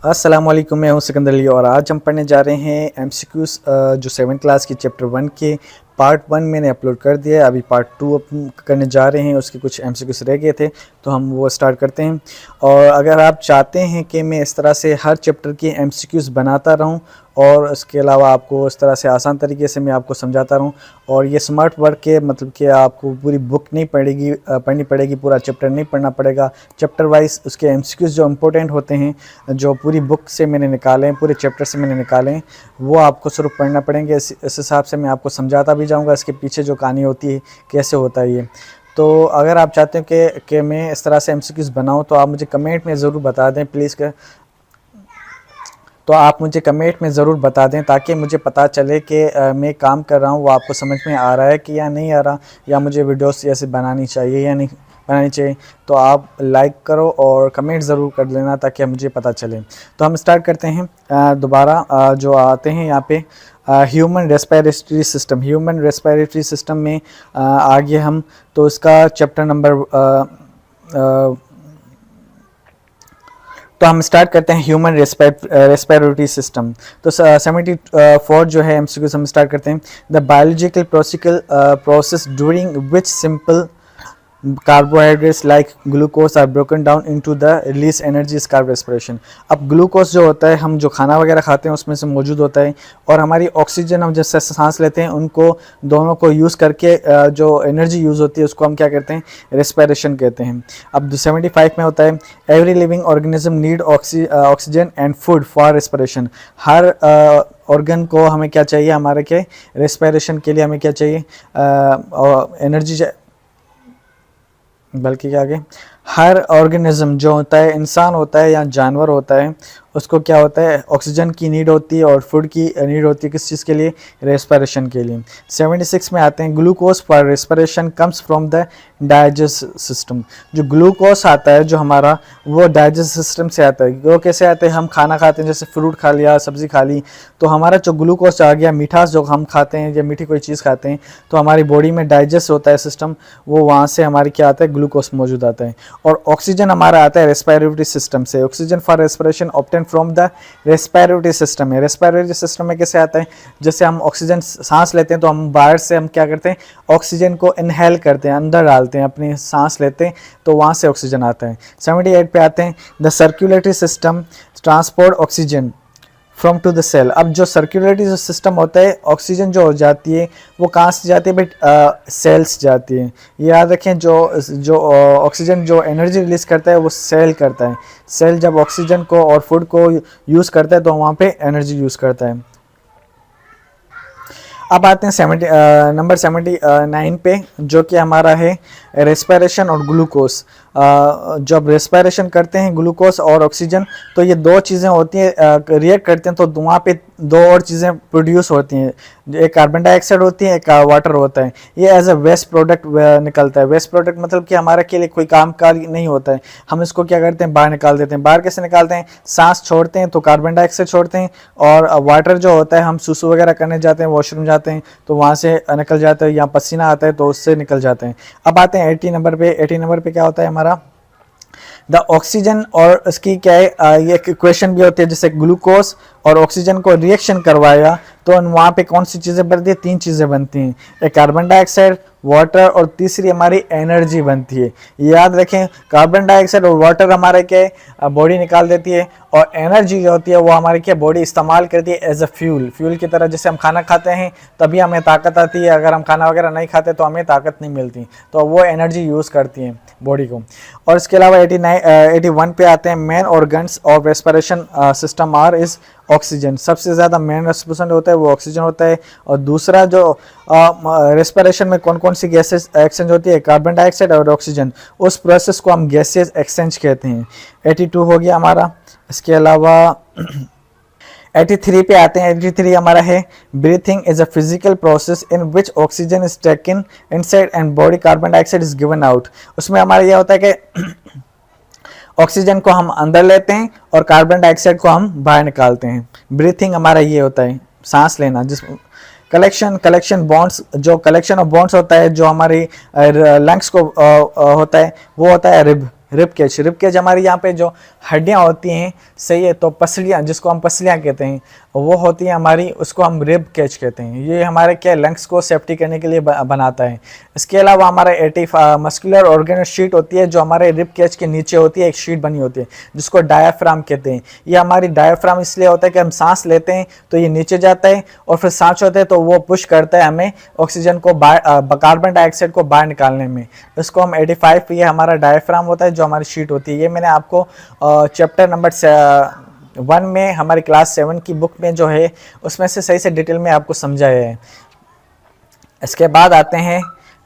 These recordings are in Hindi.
अस्सलामुअलैकुम, मैं हूं सिकंदर अली और आज हम पढ़ने जा रहे हैं एमसीक्यूज़ जो 7th क्लास की चैप्टर 1 के पार्ट 1 मैंने अपलोड कर दिया है। अभी पार्ट 2 करने जा रहे हैं, उसके कुछ एमसीक्यूज़ रह गए थे तो हम वो स्टार्ट करते हैं। और अगर आप चाहते हैं कि मैं इस तरह से हर चैप्टर की एमसीक्यूज़ बनाता रहूं और इसके अलावा आपको इस तरह से आसान तरीके से मैं आपको समझाता रहूं और ये स्मार्ट वर्क के मतलब कि आपको पूरी बुक नहीं पढ़नी पड़ेगी, पूरा चैप्टर नहीं पढ़ना पड़ेगा। चैप्टर वाइज उसके एमसीक्यूज़ जो इम्पोर्टेंट होते हैं, जो पूरी बुक से मैंने निकाले हैं, पूरे चैप्टर से मैंने निकाले हैं, वो आपको सिर्फ पढ़ना पड़ेंगे। इस हिसाब से मैं आपको समझाता भी जाऊंगा इसके पीछे जो कहानी होती है, कैसे होता है ये। तो अगर आप चाहते हो कि मैं इस तरह से एमसीक्यूज़ बनाऊं तो आप मुझे कमेंट में ज़रूर बता दें प्लीज़। तो आप मुझे कमेंट में ज़रूर बता दें ताकि मुझे पता चले कि मैं काम कर रहा हूँ वो आपको समझ में आ रहा है कि या नहीं आ रहा, या मुझे वीडियोस ऐसे बनानी चाहिए या नहीं बनानी चाहिए। तो आप लाइक करो और कमेंट ज़रूर कर लेना ताकि मुझे पता चले। तो हम स्टार्ट करते हैं दोबारा जो आते हैं यहाँ पे ह्यूमन रेस्पिरेटरी सिस्टम में आगे हम तो इसका चैप्टर नंबर तो हम स्टार्ट करते हैं ह्यूमन रेस्पिरेटरी सिस्टम। तो 74 जो है एमसीक्यू हम स्टार्ट करते हैं। The biological process during which simple carbohydrates like glucose are broken down into the release energy is carb respiration. अब ग्लूकोज जो होता है हम जो खाना वगैरह खाते हैं उसमें से मौजूद होता है, और हमारी ऑक्सीजन हम जैसे सांस लेते हैं उनको दोनों को यूज़ करके जो एनर्जी यूज़ होती है उसको हम क्या कहते हैं, रेस्पिरेशन कहते हैं। अब 75 में होता है every living organism need oxygen and food for respiration. Her organ को हमें क्या चाहिए, हमारे के रेस्पिरेशन के लिए हमें क्या चाहिए, एनर्जी, बल्कि क्या आगे हर ऑर्गेनिज्म जो होता है, इंसान होता है या जानवर होता है, उसको क्या होता है, ऑक्सीजन की नीड होती है और फूड की नीड होती है। किस चीज़ के लिए, रेस्पिरेशन के लिए। 76 में आते हैं glucose for respiration comes from the digest system. जो ग्लूकोज आता है जो हमारा, वो डाइजेस्ट सिस्टम से आता है। वो कैसे आता है, हम खाना खाते हैं, जैसे फ्रूट खा लिया, सब्जी खा ली, तो हमारा जो ग्लूकोज आ गया, मिठास जो हम खाते हैं या मीठी कोई चीज़ खाते हैं तो हमारी बॉडी में डाइजेस्ट होता है सिस्टम, वो वहाँ से हमारी क्या आता है, ग्लूकोज मौजूद आता है। और ऑक्सीजन हमारा आता है रेस्पिरेटरी सिस्टम से। Oxygen for respiration obtain from the respiratory system है। रेस्पिरेटरी सिस्टम में कैसे आता है, जैसे हम ऑक्सीजन सांस लेते हैं तो हम बाहर से हम क्या करते हैं, ऑक्सीजन को इनहेल करते हैं, अंदर डालते हैं, अपनी सांस लेते हैं तो वहाँ से ऑक्सीजन आता है। 78 पे आते हैं the circulatory system transport oxygen from to the cell. अब जो सर्कुलेटरी सिस्टम होता है, ऑक्सीजन जो हो जाती है वो कहाँ से जाती है, बट सेल्स जाती है। याद रखें, जो ऑक्सीजन जो एनर्जी रिलीज करता है वो सेल करता है। सेल जब ऑक्सीजन को और फूड को यूज़ करता है तो वहाँ पे एनर्जी यूज़ करता है। अब आते हैं नंबर 79 पे, जो कि हमारा है रेस्पिरेशन और ग्लूकोज। जब रेस्पिरेशन करते हैं ग्लूकोज और ऑक्सीजन तो ये दो चीज़ें होती हैं, रिएक्ट करते हैं तो वहाँ पे दो और चीज़ें प्रोड्यूस होती हैं। एक कार्बन डाइऑक्साइड होती है, एक वाटर होता है। ये एज अ वेस्ट प्रोडक्ट निकलता है। वेस्ट प्रोडक्ट मतलब कि हमारे के लिए कोई काम का नहीं होता है, हम इसको क्या करते हैं, बाहर निकाल देते हैं। बाहर कैसे निकालते हैं, सांस छोड़ते हैं तो कार्बन डाइऑक्साइड छोड़ते हैं, और वाटर जो होता है हम सुसु वगैरह करने जाते हैं, वॉशरूम जाते हैं तो वहाँ से निकल जाता है, या पसीना आता है तो उससे निकल जाते हैं। अब आते हैं 80 नंबर पे। 80 नंबर पे क्या होता है हमारा, द ऑक्सीजन, और इसकी क्या है, ये इक्वेशन भी होती है, जैसे ग्लूकोज और ऑक्सीजन को रिएक्शन करवाया तो वहाँ पे कौन सी चीज़ें बनती है, 3 चीज़ें बनती हैं, एक कार्बन डाइऑक्साइड, वाटर, और तीसरी हमारी एनर्जी बनती है। याद रखें, कार्बन डाइऑक्साइड और वाटर हमारे क्या बॉडी निकाल देती है, और एनर्जी जो होती है वो हमारी क्या बॉडी इस्तेमाल करती है एज अ फ्यूल की तरह। जैसे हम खाना खाते हैं तभी हमें ताकत आती है, अगर हम खाना वगैरह नहीं खाते तो हमें ताकत नहीं मिलती, तो वो एनर्जी यूज़ करती हैं बॉडी को। और इसके अलावा 81 पे आते हैं main organs of respiration system are is oxygen. सबसे ज़्यादा मेन रेस्पिरेशन होता है वो ऑक्सीजन होता है। और दूसरा जो रेस्पिरेशन में कौन कौन सी गैसेस एक्सचेंज होती है, कार्बन डाइऑक्साइड और ऑक्सीजन, उस प्रोसेस को हम गैसेस एक्सचेंज कहते हैं। 82 हो गया हमारा। इसके अलावा 83 पे आते हैं। 83 हमारा है breathing is a physical process in which oxygen is taken inside and body carbon dioxide is given out. उसमें हमारा यह होता है कि ऑक्सीजन को हम अंदर लेते हैं और कार्बन डाइऑक्साइड को हम बाहर निकालते हैं। ब्रीथिंग हमारा ये होता है, सांस लेना। जिस कलेक्शन बॉन्ड्स, जो कलेक्शन ऑफ बॉन्ड्स होता है जो हमारी लंग्स को होता है वो होता है रिब। रिब केज हमारी यहाँ पे जो हड्डियाँ होती हैं, सही है, तो पसलियाँ, जिसको हम पसलियाँ कहते हैं, वो होती हैं हमारी, उसको हम रिब केज कहते हैं। ये हमारे क्या लंग्स को सेफ्टी करने के लिए बनाता है। इसके अलावा हमारा मस्कुलर ऑर्गेनल शीट होती है जो हमारे रिब केज के नीचे होती है, एक शीट बनी होती है जिसको डायाफ्राम कहते हैं। ये हमारी डायाफ्राम इसलिए होता है कि हम सांस लेते हैं तो ये नीचे जाता है, और फिर सांस होते हैं तो वो पुश करता है हमें ऑक्सीजन को, कार्बन डाइऑक्साइड को बाहर निकालने में। इसको हम 85, ये हमारा डायाफ्राम होता है जो हमारी शीट होती है। ये मैंने आपको चैप्टर नंबर 1 में हमारी क्लास 7 की बुक में जो है उसमें से सही से डिटेल में आपको समझाया है। इसके बाद आते हैं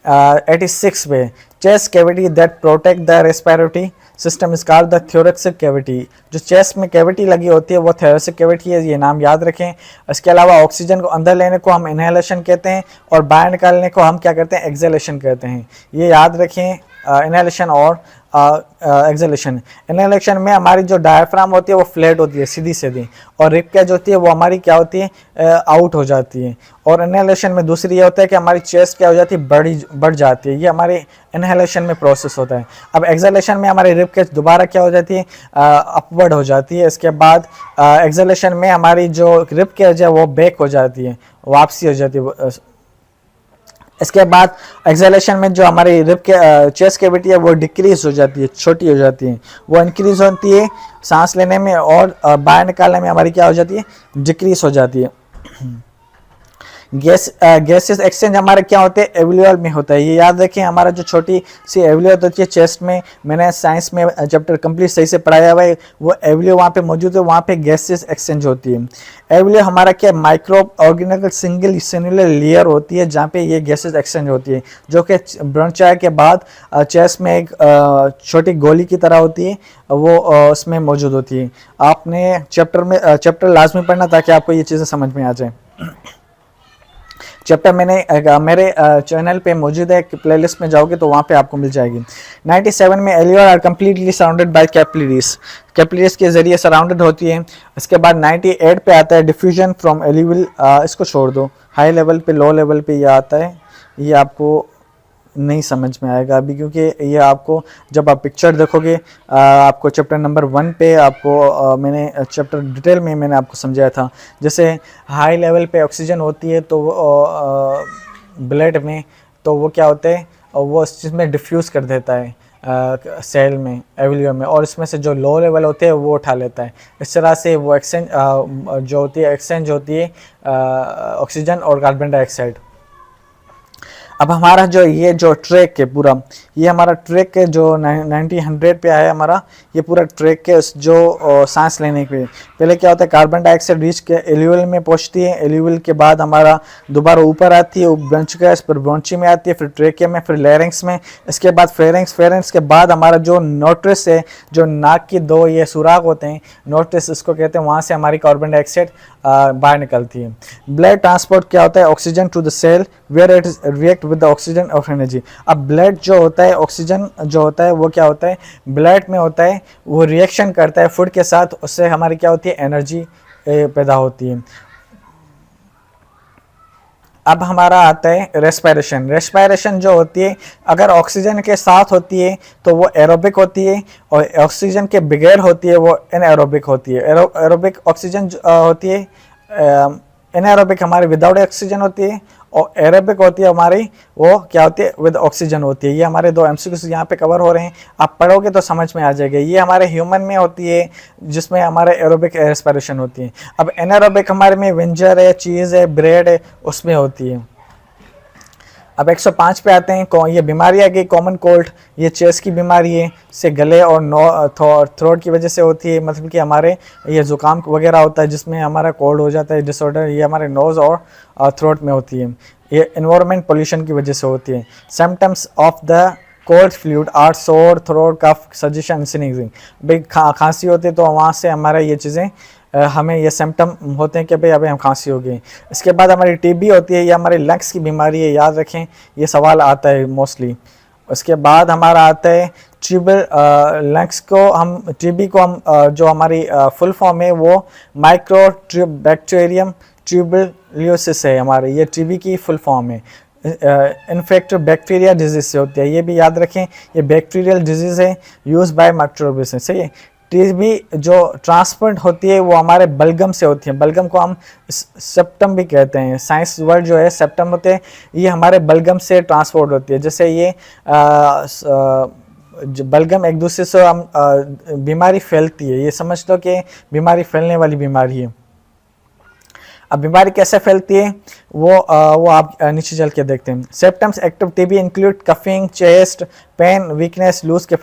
86 पे, chest cavity that protect the respiratory system is called the thoracic cavity. जो चेस्ट में कैविटी लगी होती है वो थोरैसिक कैविटी है, ये नाम याद रखें। इसके अलावा ऑक्सीजन को अंदर लेने को हम इनहेलेशन कहते हैं और बाहर निकालने को हम क्या करते हैं, एक्सहेलेशन कहते हैं। ये याद रखें, इनहेलेशन और एक्सहेलेशन। इनहेलेशन में हमारी जो डायफ्राम होती है वो फ्लैट होती है, सीधी सीधी, और रिब केज होती है वो हमारी क्या होती है, आउट हो जाती है। और इनहेलेशन में दूसरी ये होता है कि हमारी चेस्ट क्या हो जाती है, बढ़ जाती है। ये हमारे इनहेलेशन में प्रोसेस होता है। अब एक्सहेलेशन में हमारी रिब केज दोबारा क्या हो जाती है, अपवर्ड हो जाती है। इसके बाद एक्सहेलेशन में हमारी जो रिब केज है वो बैक हो जाती है, वापसी हो जाती है। इसके बाद एक्सहेलेशन में जो हमारी रिब के चेस्ट कैविटी है वो डिक्रीज हो जाती है, छोटी हो जाती है। वो इंक्रीज होती है सांस लेने में, और बाहर निकालने में हमारी क्या हो जाती है, डिक्रीज हो जाती है। गैसेस एक्सचेंज हमारे क्या होते हैं, एल्वियोल में होता है। ये याद रखें, हमारा जो छोटी सी एल्वियोल होती है चेस्ट में, मैंने साइंस में चैप्टर कंप्लीट सही से पढ़ाया हुआ है, वो एल्वियोल वहाँ पे मौजूद है, वहाँ पे गैसेस एक्सचेंज होती है। एल्वियोल हमारा क्या, माइक्रो ऑर्गेनिकल सिंगल सेलुलर लेयर होती है जहाँ पे ये गैसेस एक्सचेंज होती है, जो कि ब्रोंचाई के बाद चेस्ट में एक छोटी गोली की तरह होती है, वो उसमें मौजूद होती है। आपने चैप्टर लाजमी पढ़ना ताकि आपको ये चीज़ें समझ में आ जाए। चैप्टर मैंने मेरे चैनल पे मौजूद है, प्लेलिस्ट में जाओगे तो वहाँ पे आपको मिल जाएगी। 97 में alveoli are completely surrounded by capillaries, capillaries के जरिए सराउंडेड होती है। इसके बाद 98 पे आता है डिफ्यूजन फ्रॉम एल्वियोल, इसको छोड़ दो, हाई लेवल पे लो लेवल पे ये आता है, ये आपको नहीं समझ में आएगा अभी, क्योंकि ये आपको जब आप पिक्चर देखोगे आपको चैप्टर नंबर 1 पे आपको मैंने चैप्टर डिटेल में मैंने आपको समझाया था। जैसे हाई लेवल पे ऑक्सीजन होती है तो वो ब्लड में, तो वो क्या होता है, वो उस चीज़ में डिफ्यूज़ कर देता है सेल में, एल्वियोल में, और इसमें से जो लो लेवल होते हैं वो उठा लेता है। इस तरह से वो एक्सचेंज जो होती है, एक्सचेंज होती है ऑक्सीजन और कार्बन डाइऑक्साइड। अब हमारा ये जो ट्रैक है पूरा, ये हमारा ट्रैक है जो 90-100 पे आया हमारा, ये पूरा ट्रैक है जो सांस लेने के लिए। पहले क्या होता है, कार्बन डाइऑक्साइड रीच के एल्वियोल में पहुंचती है, एल्वियोल के बाद हमारा दोबारा ऊपर आती है, ब्रंच गैस, फिर ब्रोंची में आती है, फिर ट्रेकिया में, फिर लैरिंक्स में, इसके बाद फेरेंक्स के बाद हमारा जो नोट्रिस है, जो नाक की 2 ये सुराख होते हैं, नोट्रिस इसको कहते हैं, वहाँ से हमारी कार्बन डाइऑक्साइड बाहर निकलती है। ब्लड ट्रांसपोर्ट क्या होता है, oxygen to the cell where it react with the oxygen of energy. अब ब्लड जो होता है, ऑक्सीजन जो होता है वो क्या होता है, ब्लड में होता है, वो रिएक्शन करता है फूड के साथ, उससे हमारी क्या होती है, एनर्जी पैदा होती है। अब हमारा आता है रेस्पिरेशन। रेस्पिरेशन जो होती है, अगर ऑक्सीजन के साथ होती है तो वो एरोबिक होती है, और ऑक्सीजन के बगैर होती है वो एनएरोबिक होती है। एरोबिक ऑक्सीजन होती है, एनएरोबिक हमारी विदाउट ऑक्सीजन होती है, और एरोबिक होती है हमारी, वो क्या होती है, विद ऑक्सीजन होती है। ये हमारे 2 MCQs यहाँ पे कवर हो रहे हैं, आप पढ़ोगे तो समझ में आ जाएगा। ये हमारे ह्यूमन में होती है जिसमें हमारे एरोबिक रेस्पिरेशन होती है। अब एनारोबिक हमारे में विंजर है, चीज़ है, ब्रेड है, उसमें होती है। अब 105 पे आते हैं। ये बीमारी आ गई कॉमन कोल्ड, ये चेस्ट की बीमारी है, से गले और थ्रोट की वजह से होती है, मतलब कि हमारे ये ज़ुकाम वगैरह होता है जिसमें हमारा कोल्ड हो जाता है डिसऑर्डर, ये हमारे नोज़ और थ्रोट में होती है। ये एनवायरनमेंट पोल्यूशन की वजह से होती है। Symptoms of the cold fluid are sore throat cough suggestion sneezing. भाई खांसी होती है तो वहाँ से हमारा ये चीज़ें हमें ये सिम्टम होते हैं कि भाई अभी हम खांसी हो गई। इसके बाद हमारी टीबी होती है, ये हमारे लंग्स की बीमारी है, याद रखें, ये सवाल आता है मोस्टली। उसके बाद हमारा आता है ट्यूबल लंग्स को हम, टीबी को हम जो हमारी फुल फॉर्म है वो माइक्रो बैक्टीरियम ट्यूबरक्लोसिस है हमारे, ये टीबी की फुल फॉर्म है। इन्फेक्ट बैक्टीरिया डिजीज से होती है, ये भी याद रखें, ये बैक्टीरियल डिजीज़ है यूज बाय माइक्रोबियस। सही है। टीबी जो ट्रांसप्लांट होती है वो हमारे बलगम से होती है, बलगम को हम सेप्टम भी कहते हैं, साइंस वर्ड जो है सेप्टम होते हैं, ये हमारे बलगम से ट्रांसपोर्ट होती है। जैसे ये बलगम एक दूसरे से हम बीमारी फैलती है, ये समझ लो कि बीमारी फैलने वाली बीमारी है। अब बीमारी कैसे फैलती है वो आप नीचे चल के देखते हैं। Symptoms active TB include coughing, chest pain, weakness, loose के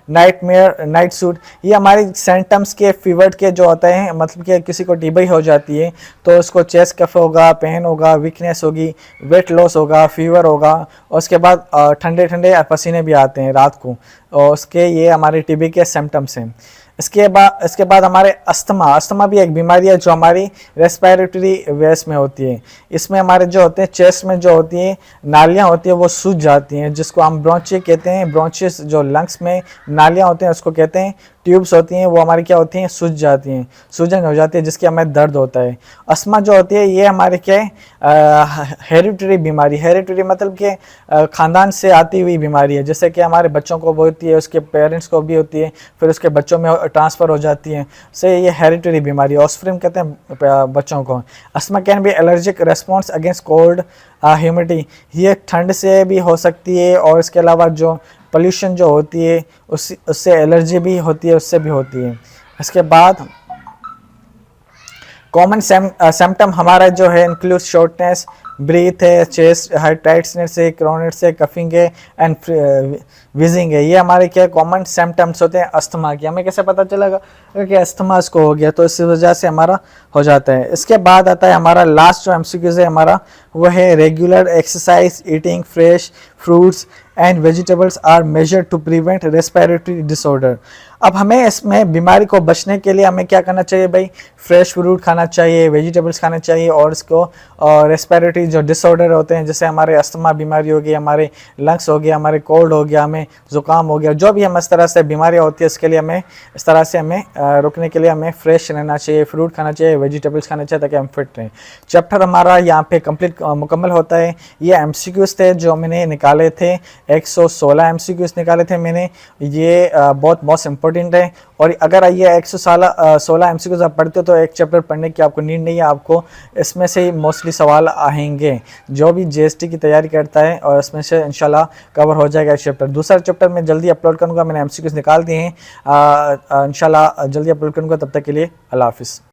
नाइटमेयर, नाइट सूट। ये हमारे सिम्टम्स के फीवर के जो होते हैं, मतलब कि किसी को टीबी हो जाती है तो उसको चेस्ट कफ होगा, पेन होगा, वीकनेस होगी, वेट लॉस होगा, फीवर होगा, और उसके बाद ठंडे ठंडे पसीने भी आते हैं रात को, और उसके ये हमारे टीबी के सिम्टम्स हैं। इसके बाद हमारे अस्थमा भी एक बीमारी है जो हमारी रेस्पिरेटरी वेस में होती है। इसमें हमारे जो होते हैं चेस्ट में जो होती है नालियाँ होती है वो सूज जाती हैं, जिसको हम ब्रोंची कहते हैं। ब्रोंचिस जो लंग्स में नालियाँ होती हैं उसको कहते हैं। ट्यूब्स होती हैं वो हमारी क्या होती हैं, सूज जाती हैं, सूजन हो जाती है, जिसकी हमें दर्द होता है। अस्थमा जो होती है ये हमारे क्या है, हेरिडिटरी बीमारी। हेरिडिटरी मतलब कि ख़ानदान से आती हुई बीमारी है, जैसे कि हमारे बच्चों को भी होती है, उसके पेरेंट्स को भी होती है, फिर उसके बच्चों में ट्रांसफ़र हो जाती है, से ये हेरिडिटरी बीमारी, ऑस्प्रिंग कहते हैं बच्चों को। Asthma can be allergic response against cold, humidity, ये ठंड से भी हो सकती है, और इसके अलावा जो पोल्यूशन जो होती है उससे एलर्जी भी होती है, उससे भी होती है। इसके बाद कॉमन सिम्टम हमारा जो है इंक्लूड शॉर्टनेस, ब्रीथ है, चेस्ट टाइटनेस है, क्रोनेट्स है, कफिंग है एंड विजिंग है। ये हमारे क्या कॉमन सिम्टम्स होते हैं अस्थमा के। हमें कैसे पता चलेगा कि अस्थमा इसको हो गया, तो इस वजह से हमारा हो जाता है। इसके बाद आता है हमारा लास्ट जो एमसीक्यूज है हमारा, वो है regular exercise, eating fresh fruits and vegetables are measured to prevent respiratory disorder. अब हमें इसमें बीमारी को बचने के लिए हमें क्या करना चाहिए भाई, फ्रेश फ्रूट खाना चाहिए, वेजिटेबल्स खाना चाहिए, और इसको रेस्पिरेटरी जो डिसऑर्डर होते हैं, जैसे हमारे अस्थमा बीमारी हो गई, हमारे लंग्स हो गया, हमारे कोल्ड हो गया, हमें ज़ुकाम हो गया, जो भी हम इस तरह से बीमारियाँ होती है इसके लिए हमें इस तरह से हमें रुकने के लिए हमें फ्रेश रहना चाहिए, फ्रूट खाना चाहिए, वेजिटेबल्स खाना चाहिए, ताकि हम फिट रहें। चैप्टर हमारा यहाँ पे कंप्लीट मुकम्मल होता है। ये एमसीक्यूज़ थे जो मैंने निकाले थे, 116 एमसीक्यूज़ निकाले थे मैंने, ये बहुत मोस्ट इंपॉर्टेंट है। और अगर ये 116 एमसीक्यूज़ आप पढ़ते हो तो एक चैप्टर पढ़ने की आपको नीड नहीं है, आपको इसमें से मोस्टली सवाल आएंगे जो भी जीएसटी की तैयारी करता है, और इसमें से इंशाल्लाह कवर हो जाएगा चैप्टर। दूसरा चैप्टर मैं जल्दी अपलोड करूँगा, मैंने एमसीक्यूज़ निकाल दिए हैं, इंशाल्लाह जल्दी अपलोड करूँगा। तब तक के लिए अल्लाह हाफिज़।